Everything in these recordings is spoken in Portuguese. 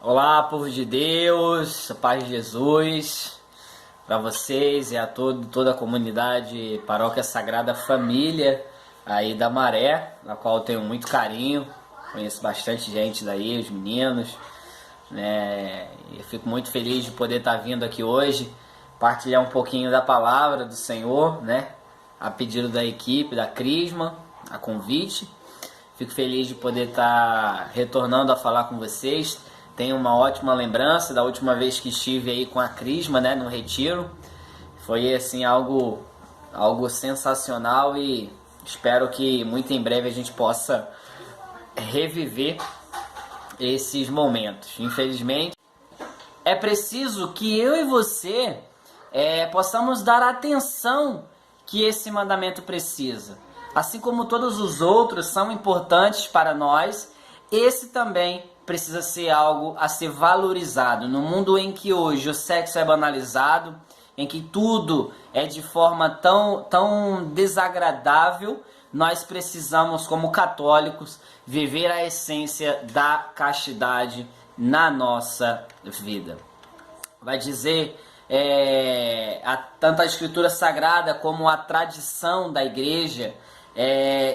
Olá, povo de Deus, a paz de Jesus para vocês e a toda a comunidade Paróquia Sagrada Família aí da Maré, na qual eu tenho muito carinho, conheço bastante gente daí, os meninos, né? E fico muito feliz de poder estar vindo aqui hoje, partilhar um pouquinho da palavra do Senhor, né? A pedido da equipe, da Crisma, a convite. Fico feliz de poder estar retornando a falar com vocês. Tenho uma ótima lembrança da última vez que estive aí com a Crisma, né, no retiro. Foi assim algo sensacional e espero que muito em breve a gente possa reviver esses momentos. Infelizmente, é preciso que eu e você possamos dar a atenção que esse mandamento precisa. Assim como todos os outros são importantes para nós, esse também precisa ser algo a ser valorizado. No mundo em que hoje o sexo é banalizado, em que tudo é de forma tão desagradável, nós precisamos, como católicos, viver a essência da castidade na nossa vida. Vai dizer tanto a Escritura Sagrada como a tradição da Igreja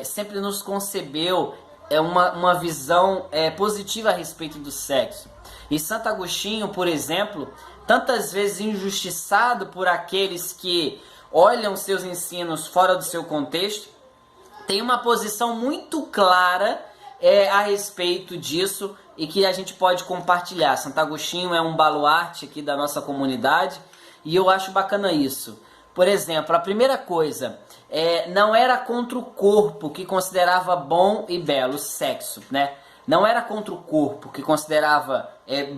sempre nos concebeu uma visão positiva a respeito do sexo. E Santo Agostinho, por exemplo, tantas vezes injustiçado por aqueles que olham seus ensinos fora do seu contexto, tem uma posição muito clara a respeito disso e que a gente pode compartilhar. Santo Agostinho é um baluarte aqui da nossa comunidade e eu acho bacana isso. Por exemplo, a primeira coisa, não era contra o corpo que considerava bom e belo o sexo, né? Não era contra o corpo que considerava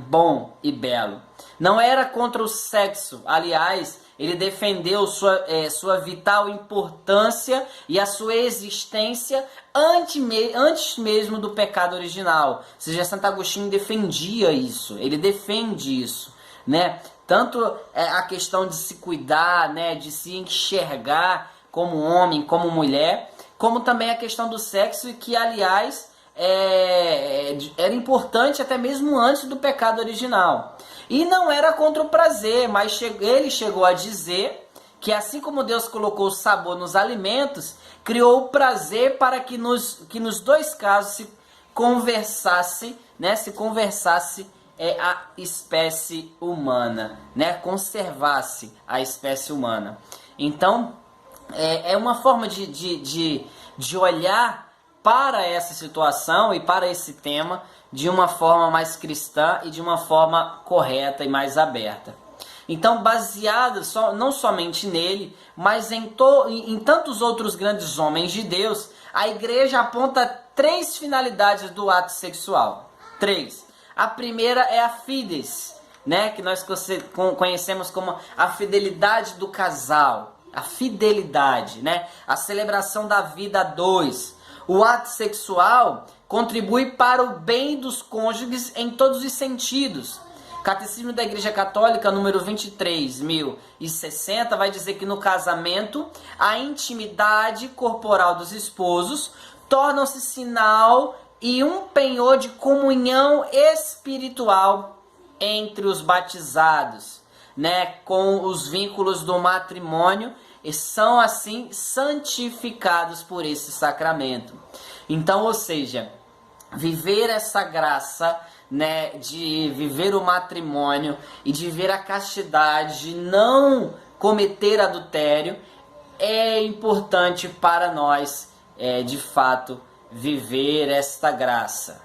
bom e belo. Não era contra o sexo. Aliás, ele defendeu sua vital importância e a sua existência antes mesmo do pecado original. Ou seja, Santo Agostinho defendia isso. Ele defende isso, né? Tanto a questão de se cuidar, né, de se enxergar como homem, como mulher, como também a questão do sexo, que aliás era importante até mesmo antes do pecado original. E não era contra o prazer, mas ele chegou a dizer que assim como Deus colocou o sabor nos alimentos, criou o prazer para que nos dois casos se conversasse a espécie humana, né? Conservasse a espécie humana. Então, é uma forma de olhar para essa situação e para esse tema de uma forma mais cristã e de uma forma correta e mais aberta. Então, baseado não somente nele, mas em tantos outros grandes homens de Deus, a Igreja aponta 3 finalidades do ato sexual. 3. A primeira é a fides, né? Que nós conhecemos como a fidelidade do casal. A fidelidade, né? A celebração da vida a dois. O ato sexual contribui para o bem dos cônjuges em todos os sentidos. Catecismo da Igreja Católica, número 23.060, vai dizer que no casamento, a intimidade corporal dos esposos torna-se sinal e um penhor de comunhão espiritual entre os batizados, né, com os vínculos do matrimônio, e são assim santificados por esse sacramento. Então, ou seja, viver essa graça, né, de viver o matrimônio e de viver a castidade, de não cometer adultério, é importante para nós, de fato, viver esta graça.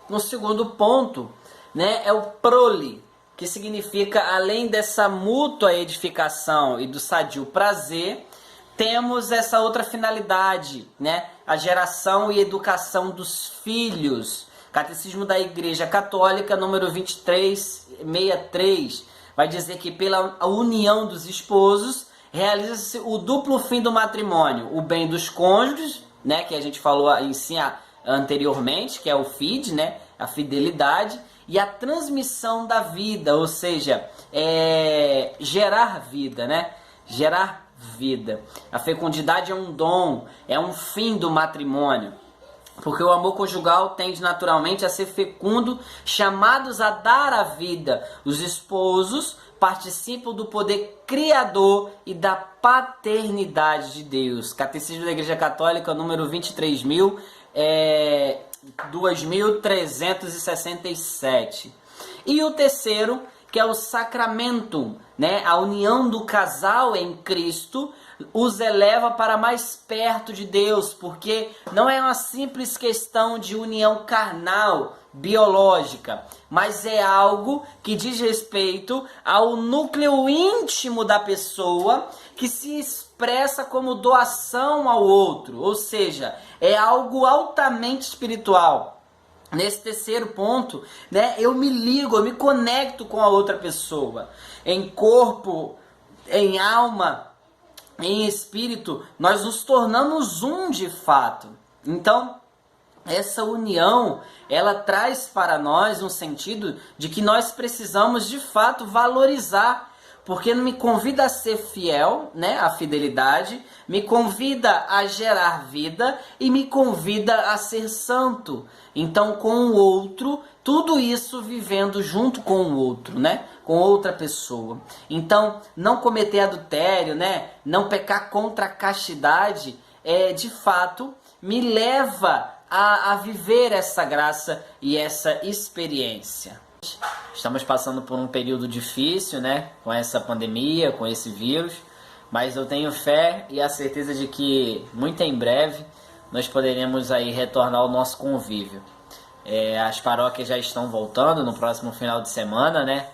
No segundo ponto, né, é o prole, que significa, além dessa mútua edificação e do sadio prazer, temos essa outra finalidade, né, a geração e educação dos filhos. Catecismo da Igreja Católica, número 2363, vai dizer que pela união dos esposos realiza-se o duplo fim do matrimônio, o bem dos cônjuges, né, que a gente falou em si anteriormente, que é o fide, né, a fidelidade, e a transmissão da vida, ou seja, gerar vida, né, gerar vida. A fecundidade é um dom, é um fim do matrimônio. Porque o amor conjugal tende naturalmente a ser fecundo, chamados a dar a vida. Os esposos participam do poder criador e da paternidade de Deus. Catecismo da Igreja Católica, número 2367. E o terceiro, que é o sacramento, né? A união do casal em Cristo os eleva para mais perto de Deus, porque não é uma simples questão de união carnal, biológica, mas é algo que diz respeito ao núcleo íntimo da pessoa, que se expressa como doação ao outro, ou seja, é algo altamente espiritual. Nesse terceiro ponto, né, eu me ligo, eu me conecto com a outra pessoa, em corpo, em alma, em espírito, nós nos tornamos um de fato. Então, essa união, ela traz para nós um sentido de que nós precisamos de fato valorizar, porque me convida a ser fiel, né, a fidelidade, me convida a gerar vida e me convida a ser santo. Então, com o outro, tudo isso vivendo junto com o outro, né, com outra pessoa. Então, não cometer adultério, né, não pecar contra a castidade, de fato, me leva a viver essa graça e essa experiência. Estamos passando por um período difícil, né, com essa pandemia, com esse vírus, mas eu tenho fé e a certeza de que muito em breve nós poderemos aí retornar ao nosso convívio. As paróquias já estão voltando no próximo final de semana, né,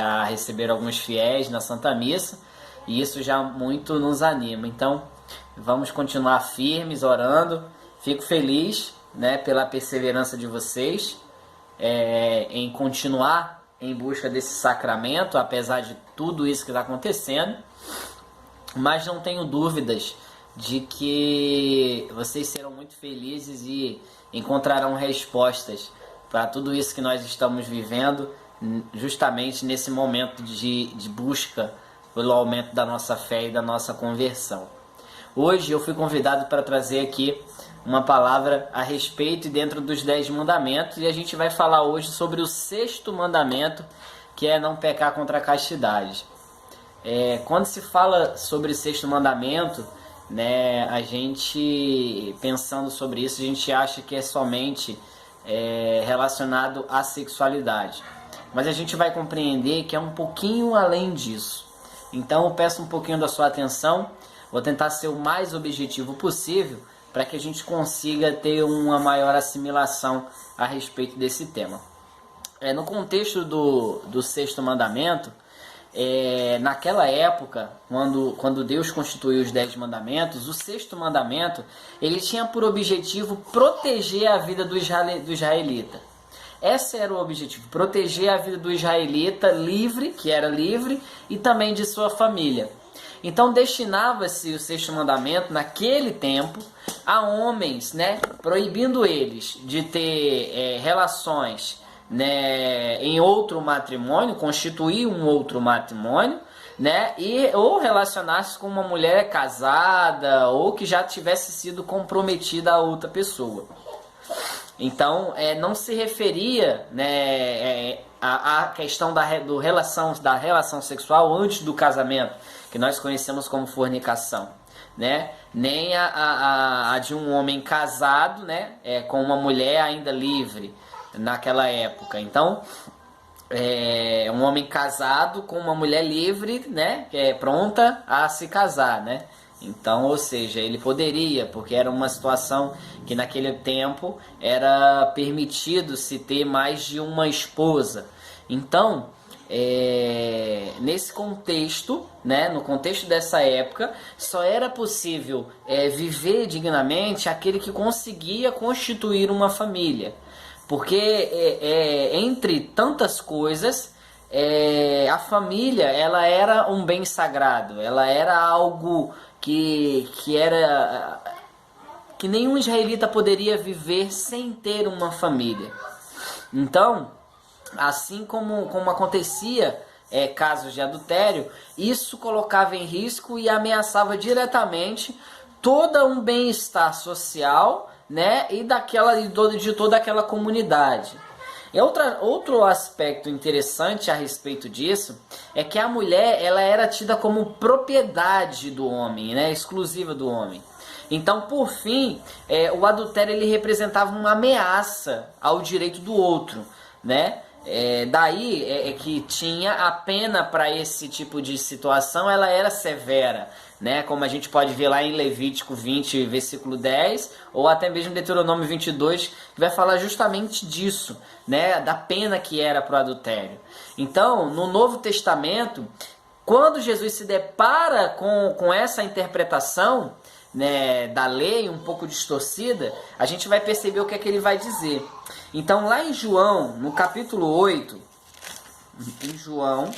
a receber alguns fiéis na Santa Missa, e isso já muito nos anima. Então, vamos continuar firmes, orando. Fico feliz, né, pela perseverança de vocês, em continuar em busca desse sacramento, apesar de tudo isso que está acontecendo, mas não tenho dúvidas de que vocês serão muito felizes e encontrarão respostas para tudo isso que nós estamos vivendo, justamente nesse momento de busca pelo aumento da nossa fé e da nossa conversão. Hoje eu fui convidado para trazer aqui uma palavra a respeito e dentro dos 10 mandamentos, e a gente vai falar hoje sobre o 6º mandamento, que é não pecar contra a castidade. Quando se fala sobre o 6º mandamento, né, a gente, pensando sobre isso, a gente acha que é somente relacionado à sexualidade. Mas a gente vai compreender que é um pouquinho além disso. Então eu peço um pouquinho da sua atenção, vou tentar ser o mais objetivo possível, para que a gente consiga ter uma maior assimilação a respeito desse tema. No contexto do 6º mandamento, naquela época, quando Deus constituiu os 10 mandamentos, o 6º mandamento ele tinha por objetivo proteger a vida do israelita. Esse era o objetivo, proteger a vida do israelita livre, que era livre, e também de sua família. Então destinava-se o 6º mandamento, naquele tempo, a homens, né, proibindo eles de ter relações, né, em outro matrimônio, constituir um outro matrimônio, né, ou relacionar-se com uma mulher casada ou que já tivesse sido comprometida a outra pessoa. Então, não se referia, né, à questão da relação sexual antes do casamento, que nós conhecemos como fornicação, né? Nem a de um homem casado, né, com uma mulher ainda livre naquela época. Então, um homem casado com uma mulher livre, né, que é pronta a se casar, né? Então, ou seja, ele poderia, porque era uma situação que naquele tempo era permitido se ter mais de uma esposa. Então, nesse contexto, né, no contexto dessa época, só era possível viver dignamente aquele que conseguia constituir uma família. Porque entre tantas coisas, a família ela era um bem sagrado, ela era algo que nenhum israelita poderia viver sem ter uma família. Então, assim como acontecia casos de adultério, isso colocava em risco e ameaçava diretamente todo um bem-estar social, né, e de toda aquela comunidade. E outro aspecto interessante a respeito disso é que a mulher, ela era tida como propriedade do homem, né, exclusiva do homem. Então, por fim, o adultério ele representava uma ameaça ao direito do outro, né? Daí é que tinha a pena para esse tipo de situação, ela era severa, né? Como a gente pode ver lá em Levítico 20, versículo 10, ou até mesmo Deuteronômio 22, que vai falar justamente disso, né? Da pena que era para o adultério. Então, no Novo Testamento, quando Jesus se depara com essa interpretação, né, da lei um pouco distorcida, a gente vai perceber o que é que ele vai dizer. Então, lá em João, no capítulo 8, em João,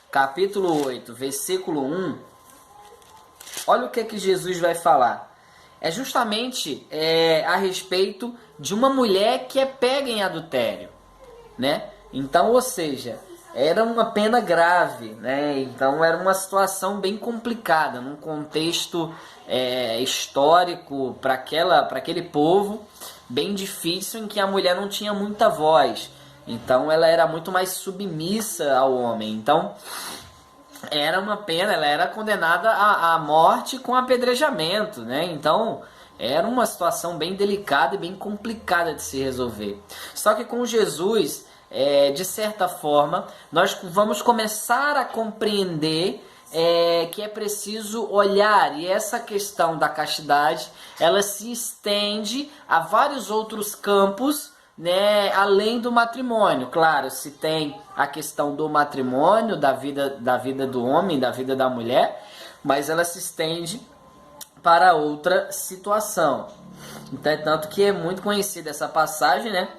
capítulo 8, versículo 1, olha o que é que Jesus vai falar. É justamente a respeito de uma mulher que é pega em adultério, né? Então, ou seja, era uma pena grave, né? Então era uma situação bem complicada, num contexto histórico para aquele povo, bem difícil, em que a mulher não tinha muita voz. Então ela era muito mais submissa ao homem. Então era uma pena, ela era condenada à morte com apedrejamento, né? Então era uma situação bem delicada e bem complicada de se resolver. Só que com Jesus, de certa forma, nós vamos começar a compreender que é preciso olhar, e essa questão da castidade, ela se estende a vários outros campos, né, além do matrimônio. Claro, se tem a questão do matrimônio, da vida do homem, da vida da mulher, mas ela se estende para outra situação. Então, tanto que é muito conhecida essa passagem, né?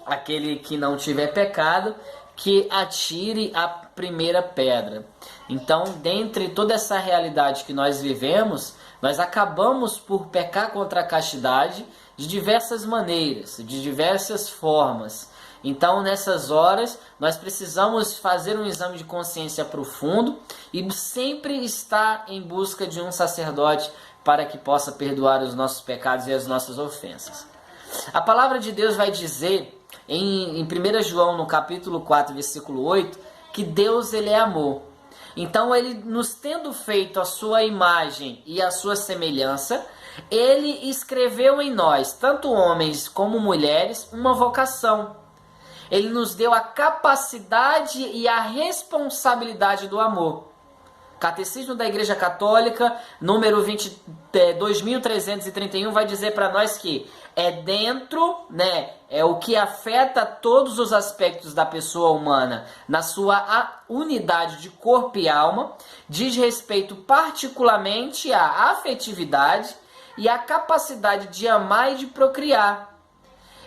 Aquele que não tiver pecado, que atire a primeira pedra. Então, dentre toda essa realidade que nós vivemos, nós acabamos por pecar contra a castidade de diversas maneiras, de diversas formas. Então, nessas horas, nós precisamos fazer um exame de consciência profundo e sempre estar em busca de um sacerdote para que possa perdoar os nossos pecados e as nossas ofensas. A palavra de Deus vai dizer em 1 João, no capítulo 4, versículo 8, que Deus ele é amor. Então, ele nos tendo feito a sua imagem e a sua semelhança, ele escreveu em nós, tanto homens como mulheres, uma vocação. Ele nos deu a capacidade e a responsabilidade do amor. Catecismo da Igreja Católica, número 2331, vai dizer para nós que é o que afeta todos os aspectos da pessoa humana na sua unidade de corpo e alma, diz respeito particularmente à afetividade e à capacidade de amar e de procriar.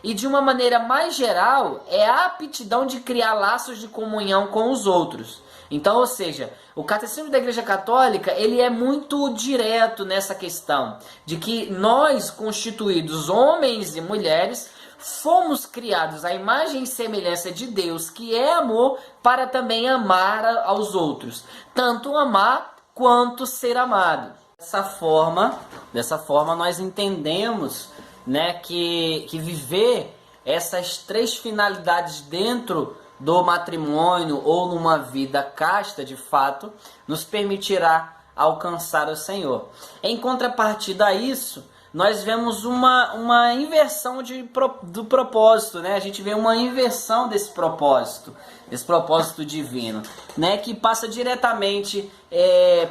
E de uma maneira mais geral, é a aptidão de criar laços de comunhão com os outros. Então, ou seja, o Catecismo da Igreja Católica, ele é muito direto nessa questão de que nós, constituídos homens e mulheres, fomos criados à imagem e semelhança de Deus, que é amor, para também amar aos outros. Tanto amar quanto ser amado. Dessa forma nós entendemos, né, que viver essas três finalidades dentro do matrimônio ou numa vida casta, de fato, nos permitirá alcançar o Senhor. Em contrapartida a isso, nós vemos uma inversão do propósito, né? A gente vê uma inversão desse propósito divino, né? Que passa diretamente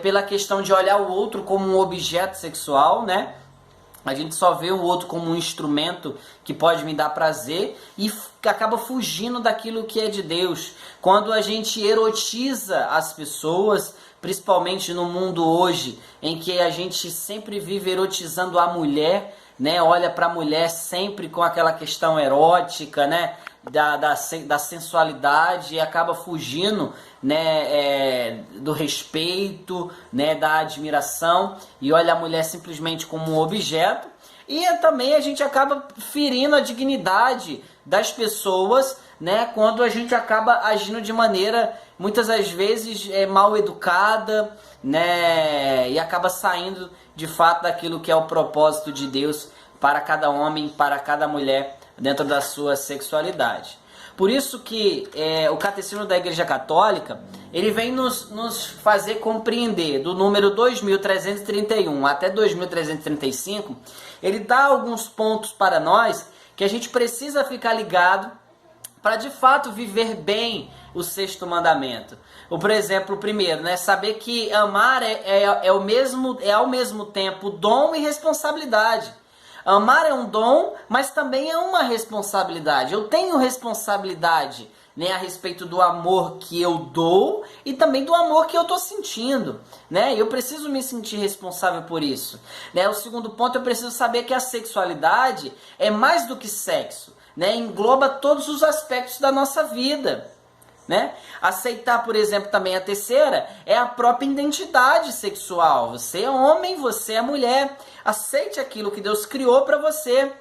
pela questão de olhar o outro como um objeto sexual, né? A gente só vê o outro como um instrumento que pode me dar prazer e acaba fugindo daquilo que é de Deus. Quando a gente erotiza as pessoas, principalmente no mundo hoje, em que a gente sempre vive erotizando a mulher, né? Olha para a mulher sempre com aquela questão erótica, né? Da sensualidade, e acaba fugindo, né, do respeito, né, da admiração, e olha a mulher simplesmente como um objeto. E também a gente acaba ferindo a dignidade das pessoas, né, quando a gente acaba agindo de maneira muitas das vezes mal educada, né, e acaba saindo de fato daquilo que é o propósito de Deus para cada homem, para cada mulher dentro da sua sexualidade. Por isso que o Catecismo da Igreja Católica, ele vem nos fazer compreender do número 2331 até 2335, ele dá alguns pontos para nós que a gente precisa ficar ligado para de fato viver bem o sexto mandamento. Por exemplo, o primeiro, né, saber que amar ao mesmo tempo dom e responsabilidade. Amar é um dom, mas também é uma responsabilidade. Eu tenho responsabilidade, né, a respeito do amor que eu dou e também do amor que eu estou sentindo, né? Eu preciso me sentir responsável por isso, né? O segundo ponto, eu preciso saber que a sexualidade é mais do que sexo, né? Engloba todos os aspectos da nossa vida, né? Aceitar, por exemplo, também a terceira é a própria identidade sexual. Você é homem, você é mulher. Aceite aquilo que Deus criou para você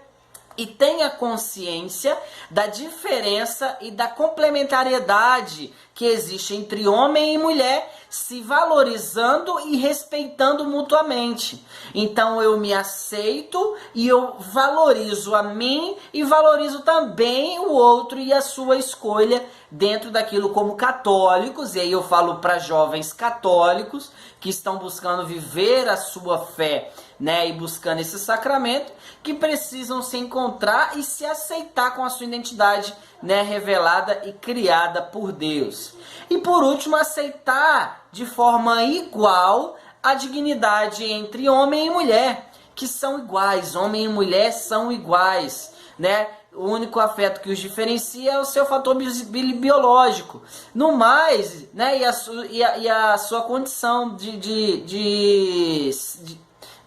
e tenha consciência da diferença e da complementariedade que existe entre homem e mulher, se valorizando e respeitando mutuamente. Então eu me aceito e eu valorizo a mim e valorizo também o outro e a sua escolha dentro daquilo como católicos. E aí eu falo para jovens católicos que estão buscando viver a sua fé, né, e buscando esse sacramento, que precisam se encontrar e se aceitar com a sua identidade, né, revelada e criada por Deus. E por último, aceitar de forma igual a dignidade entre homem e mulher, que são iguais, homem e mulher são iguais, né? O único afeto que os diferencia é o seu fator biológico. No mais, né, e a sua condição de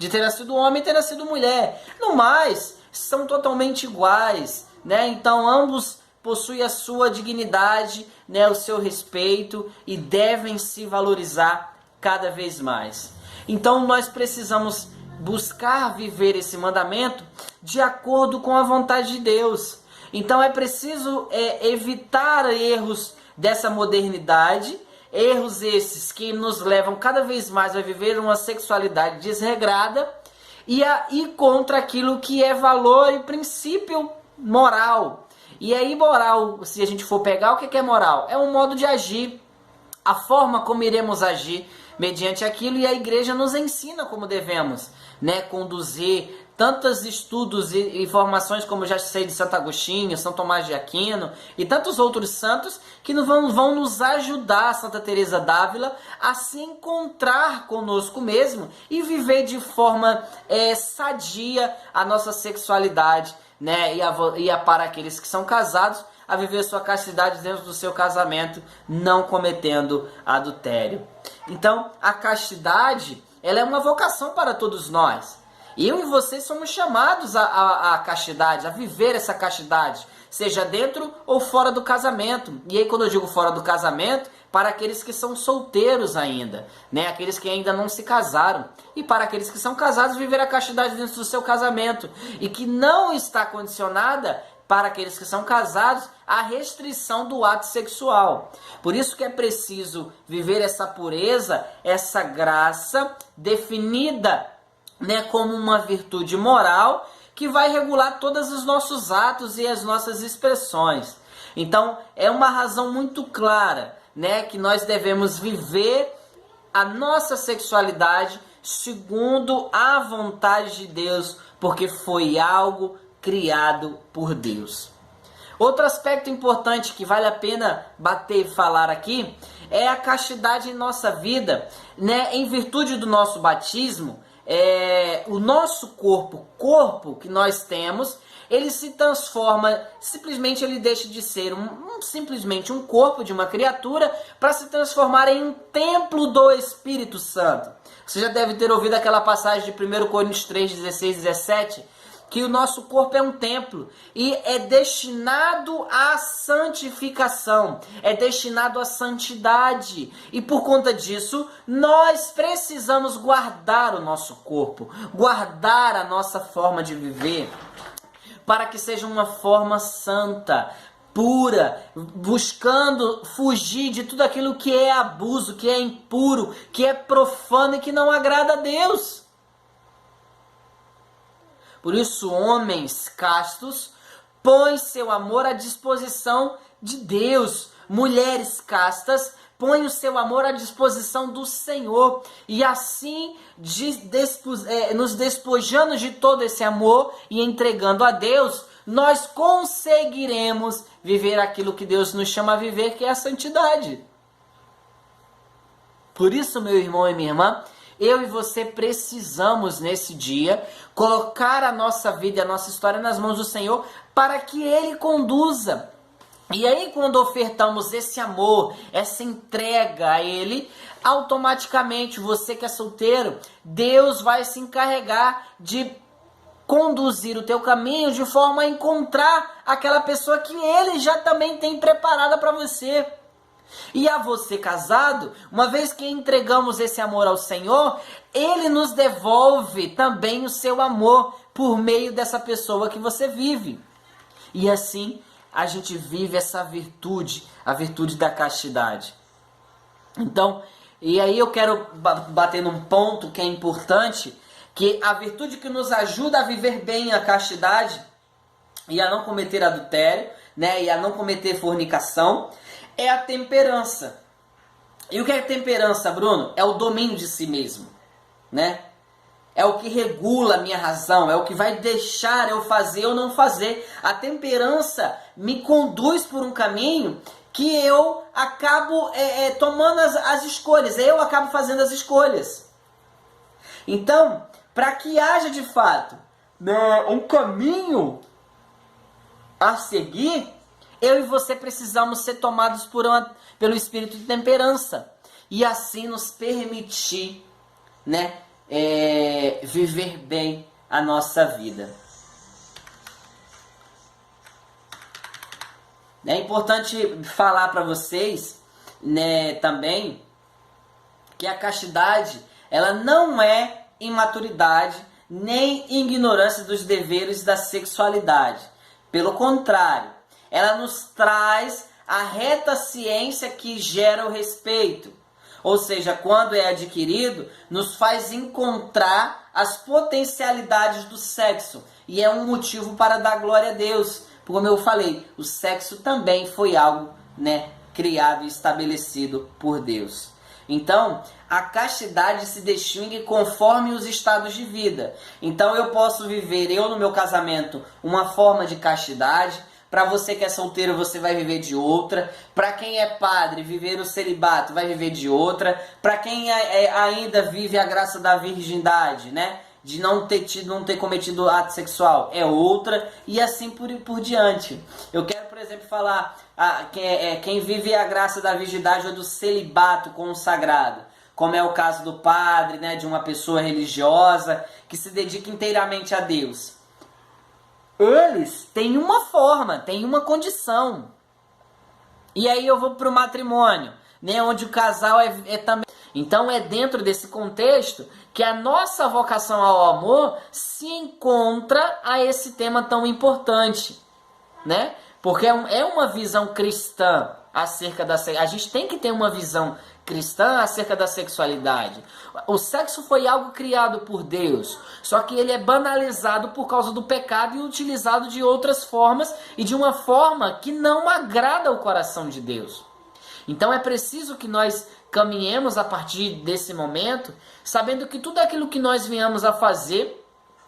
ter nascido homem e ter nascido mulher. No mais, são totalmente iguais, né? Então ambos possuem a sua dignidade, né, o seu respeito e devem se valorizar cada vez mais. Então nós precisamos buscar viver esse mandamento de acordo com a vontade de Deus. Então é preciso evitar erros dessa modernidade, erros esses que nos levam cada vez mais a viver uma sexualidade desregrada e a ir contra aquilo que é valor e princípio moral. E aí moral, se a gente for pegar, o que é moral? É um modo de agir, a forma como iremos agir mediante aquilo, e a igreja nos ensina como devemos, né, conduzir tantos estudos e informações, como já sei de Santo Agostinho, São Tomás de Aquino e tantos outros santos que vão nos ajudar, Santa Teresa d'Ávila, a se encontrar conosco mesmo e viver de forma sadia a nossa sexualidade, né, e para aqueles que são casados, a viver sua castidade dentro do seu casamento, não cometendo adultério. Então, a castidade, ela é uma vocação para todos nós. Eu e você somos chamados à castidade, a viver essa castidade, seja dentro ou fora do casamento. E aí, quando eu digo fora do casamento, para aqueles que são solteiros ainda, né? Aqueles que ainda não se casaram. E para aqueles que são casados, viver a castidade dentro do seu casamento. E que não está condicionada, para aqueles que são casados, a restrição do ato sexual. Por isso que é preciso viver essa pureza, essa graça definida, né, como uma virtude moral que vai regular todos os nossos atos e as nossas expressões. Então, é uma razão muito clara, né, que nós devemos viver a nossa sexualidade segundo a vontade de Deus, porque foi algo criado por Deus. Outro aspecto importante que vale a pena bater e falar aqui é a castidade em nossa vida, né? Em virtude do nosso batismo, o nosso corpo que nós temos, ele se transforma, simplesmente ele deixa de ser simplesmente um corpo de uma criatura para se transformar em um templo do Espírito Santo. Você já deve ter ouvido aquela passagem de 1 Coríntios 3, 16 e 17, que o nosso corpo é um templo e é destinado à santificação, é destinado à santidade. E por conta disso, nós precisamos guardar o nosso corpo, guardar a nossa forma de viver, para que seja uma forma santa, pura, buscando fugir de tudo aquilo que é abuso, que é impuro, que é profano e que não agrada a Deus. Por isso, homens castos, põem seu amor à disposição de Deus. Mulheres castas, põem o seu amor à disposição do Senhor. E assim, nos despojando de todo esse amor e entregando a Deus, nós conseguiremos viver aquilo que Deus nos chama a viver, que é a santidade. Por isso, meu irmão e minha irmã, eu e você precisamos nesse dia colocar a nossa vida e a nossa história nas mãos do Senhor para que Ele conduza. E aí, quando ofertamos esse amor, essa entrega a Ele, automaticamente, você que é solteiro, Deus vai se encarregar de conduzir o teu caminho de forma a encontrar aquela pessoa que Ele já também tem preparada para você. E a você casado, uma vez que entregamos esse amor ao Senhor, Ele nos devolve também o seu amor por meio dessa pessoa que você vive. E assim a gente vive essa virtude, a virtude da castidade. Então, e aí eu quero bater num ponto que é importante, que a virtude que nos ajuda a viver bem a castidade e a não cometer adultério, né, e a não cometer fornicação, é a temperança. E o que é temperança, Bruno? É o domínio de si mesmo, né? É o que regula a minha razão, é o que vai deixar eu fazer ou não fazer. A temperança me conduz por um caminho que eu acabo tomando as escolhas, eu acabo fazendo as escolhas. Então, para que haja de fato, né, um caminho a seguir, eu e você precisamos ser tomados pelo espírito de temperança. E assim nos permitir, né, viver bem a nossa vida. É importante falar para vocês, né, também, que a castidade, ela não é imaturidade nem ignorância dos deveres da sexualidade. Pelo contrário, ela nos traz a reta ciência que gera o respeito. Ou seja, quando é adquirido, nos faz encontrar as potencialidades do sexo. E é um motivo para dar glória a Deus. Como eu falei, o sexo também foi algo, né, criado e estabelecido por Deus. Então, a castidade se distingue conforme os estados de vida. Então, eu posso viver, eu no meu casamento, uma forma de castidade. Para você que é solteiro, você vai viver de outra. Para quem é padre, viver o celibato vai viver de outra. Para quem ainda vive a graça da virgindade, né, de não ter cometido ato sexual, é outra. E assim por diante. Eu quero, por exemplo, falar quem vive a graça da virgindade ou do celibato consagrado, como é o caso do padre, né, de uma pessoa religiosa que se dedica inteiramente a Deus. Eles têm uma forma, têm uma condição. E aí eu vou para o matrimônio, né, onde o casal é também. Então é dentro desse contexto que a nossa vocação ao amor se encontra a esse tema tão importante, né? Porque é uma visão cristã acerca da sexualidade. A gente tem que ter uma visão cristã acerca da sexualidade. O sexo foi algo criado por Deus, só que ele é banalizado por causa do pecado e utilizado de outras formas e de uma forma que não agrada o coração de Deus. Então é preciso que nós caminhemos a partir desse momento, sabendo que tudo aquilo que nós venhamos a fazer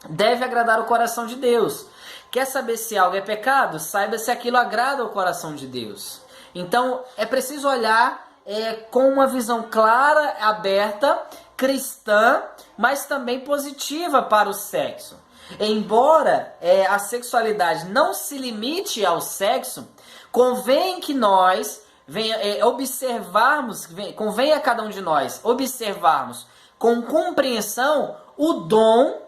deve agradar o coração de Deus. Quer saber se algo é pecado? Saiba se aquilo agrada o coração de Deus. Então é preciso olhar com uma visão clara, aberta, cristã, mas também positiva para o sexo. Embora a sexualidade não se limite ao sexo, convém que nós convém a cada um de nós observarmos com compreensão o dom,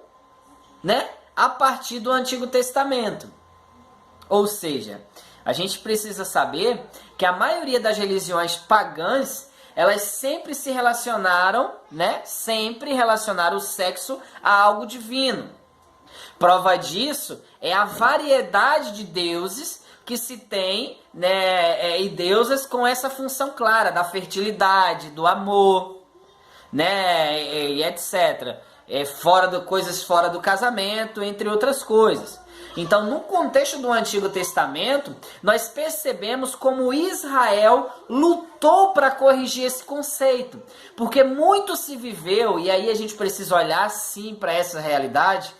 né, a partir do Antigo Testamento. Ou seja, a gente precisa saber que a maioria das religiões pagãs, elas sempre se relacionaram, né? Sempre relacionaram o sexo a algo divino. Prova disso é a variedade de deuses que se tem, né? E deusas com essa função clara da fertilidade, do amor, né? E etc. coisas fora do casamento, entre outras coisas. Então, no contexto do Antigo Testamento, nós percebemos como Israel lutou para corrigir esse conceito. Porque muito se viveu, e aí a gente precisa olhar sim para essa realidade.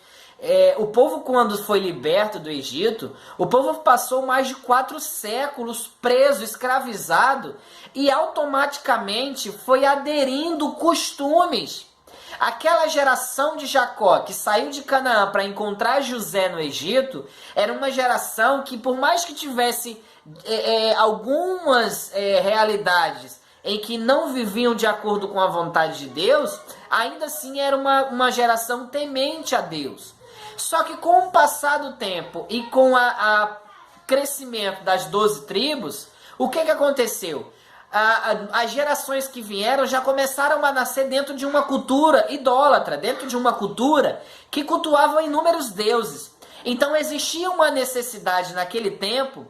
O povo, quando foi liberto do Egito, o povo passou mais de 4 séculos preso, escravizado, e automaticamente foi aderindo costumes. Aquela geração de Jacó que saiu de Canaã para encontrar José no Egito, era uma geração que, por mais que tivesse algumas realidades em que não viviam de acordo com a vontade de Deus, ainda assim era uma geração temente a Deus. Só que com o passar do tempo e com o crescimento das 12 tribos, o que aconteceu? As gerações que vieram já começaram a nascer dentro de uma cultura idólatra, dentro de uma cultura que cultuava inúmeros deuses. Então existia uma necessidade naquele tempo,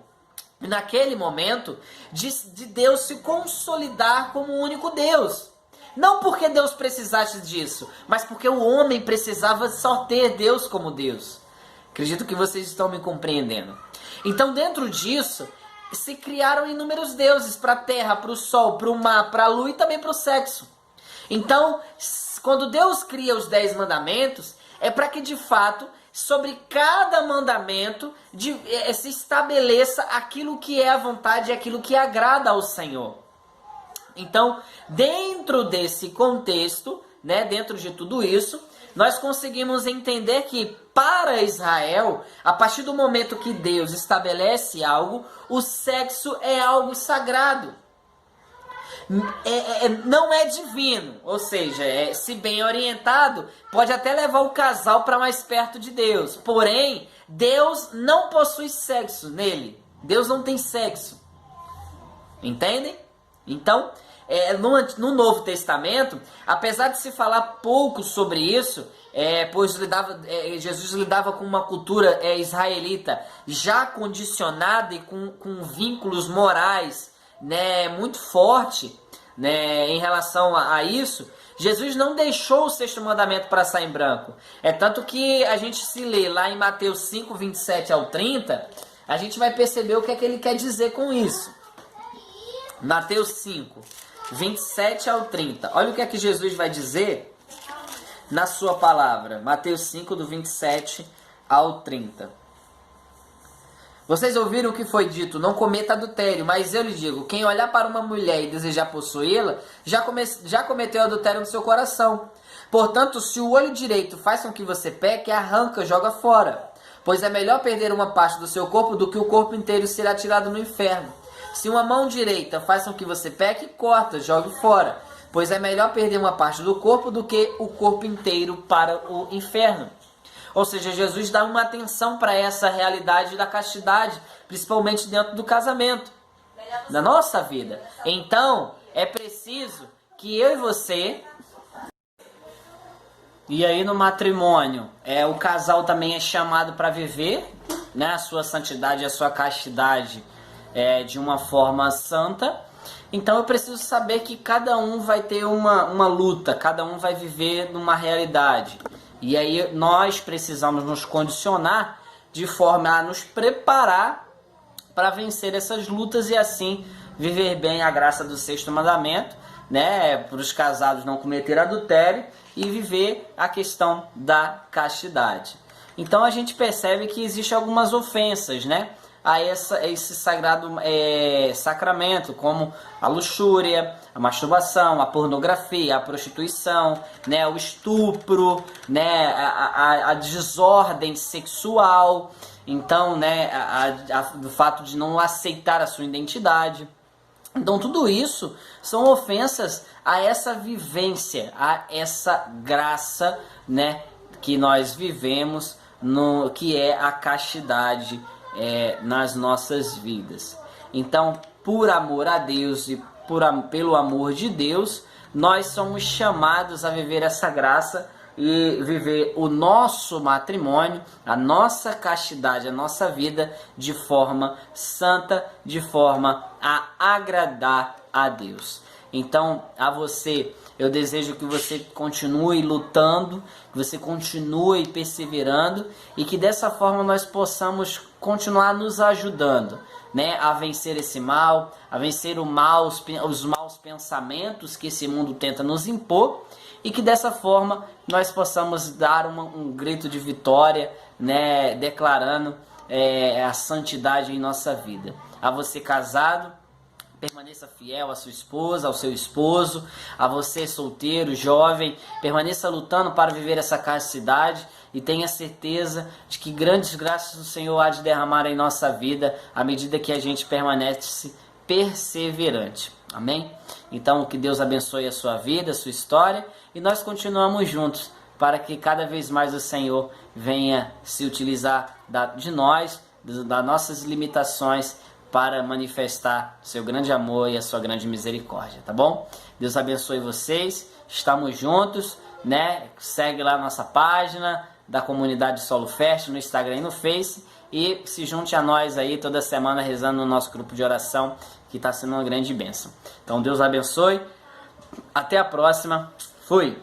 naquele momento, de Deus se consolidar como o único Deus. Não porque Deus precisasse disso, mas porque o homem precisava só ter Deus como Deus. Acredito que vocês estão me compreendendo. Então, dentro disso, se criaram inúmeros deuses para a terra, para o sol, para o mar, para a lua e também para o sexo. Então, quando Deus cria os 10 mandamentos, é para que de fato, sobre cada mandamento, se estabeleça aquilo que é a vontade e aquilo que agrada ao Senhor. Então, dentro desse contexto, né, dentro de tudo isso, nós conseguimos entender que para Israel, a partir do momento que Deus estabelece algo, o sexo é algo sagrado. Não é divino, ou seja, se bem orientado, pode até levar o casal para mais perto de Deus. Porém, Deus não possui sexo nele. Deus não tem sexo. Entendem? Então, no Novo Testamento, apesar de se falar pouco sobre isso, pois Jesus lidava com uma cultura israelita já condicionada e com vínculos morais, né, muito forte, né, em relação a isso, Jesus não deixou o 6º mandamento para sair em branco. É tanto que a gente se lê lá em Mateus 5, 27 ao 30, a gente vai perceber o que é que ele quer dizer com isso. Mateus 5, 27 ao 30. Olha o que é que Jesus vai dizer na sua palavra. Mateus 5, do 27 ao 30. Vocês ouviram o que foi dito, não cometa adultério, mas eu lhe digo, quem olhar para uma mulher e desejar possuí-la, já cometeu adultério no seu coração. Portanto, se o olho direito faz com que você peque, arranca, joga fora. Pois é melhor perder uma parte do seu corpo do que o corpo inteiro ser atirado no inferno. Se uma mão direita faz com que você peque, corta, jogue fora. Pois é melhor perder uma parte do corpo do que o corpo inteiro para o inferno. Ou seja, Jesus dá uma atenção para essa realidade da castidade, principalmente dentro do casamento, na nossa vida. Então, é preciso que eu e você... E aí no matrimônio, o casal também é chamado para viver, né, a sua santidade, a sua castidade, de uma forma santa. Então eu preciso saber que cada um vai ter uma luta, cada um vai viver numa realidade. E aí nós precisamos nos condicionar de forma a nos preparar para vencer essas lutas e assim viver bem a graça do 6º mandamento, né, para os casados não cometer adultério e viver a questão da castidade. Então a gente percebe que existem algumas ofensas, né, a esse sagrado sacramento, como a luxúria, a masturbação, a pornografia, a prostituição, né, o estupro, né, a desordem sexual, então, né, do fato de não aceitar a sua identidade. Então tudo isso são ofensas a essa vivência, a essa graça, né, que nós vivemos, que é a castidade nas nossas vidas. Então, por amor a Deus e pelo amor de Deus, nós somos chamados a viver essa graça e viver o nosso matrimônio, a nossa castidade, a nossa vida de forma santa, de forma a agradar a Deus. Então, a você, Eu desejo que você continue lutando, que você continue perseverando e que dessa forma nós possamos continuar nos ajudando, né, a vencer esse mal, a vencer o mal, os maus pensamentos que esse mundo tenta nos impor, e que dessa forma nós possamos dar um grito de vitória, né, declarando a santidade em nossa vida. A você casado, permaneça fiel à sua esposa, ao seu esposo. A você solteiro, jovem, permaneça lutando para viver essa castidade e tenha certeza de que grandes graças do Senhor há de derramar em nossa vida à medida que a gente permanece perseverante. Amém? Então, que Deus abençoe a sua vida, a sua história, e nós continuamos juntos para que cada vez mais o Senhor venha se utilizar de nós, das nossas limitações, para manifestar seu grande amor e a sua grande misericórdia, tá bom? Deus abençoe vocês, estamos juntos, né? Segue lá a nossa página da comunidade Solo Fest no Instagram e no Face, e se junte a nós aí toda semana rezando no nosso grupo de oração, que está sendo uma grande bênção. Então Deus abençoe, até a próxima, fui!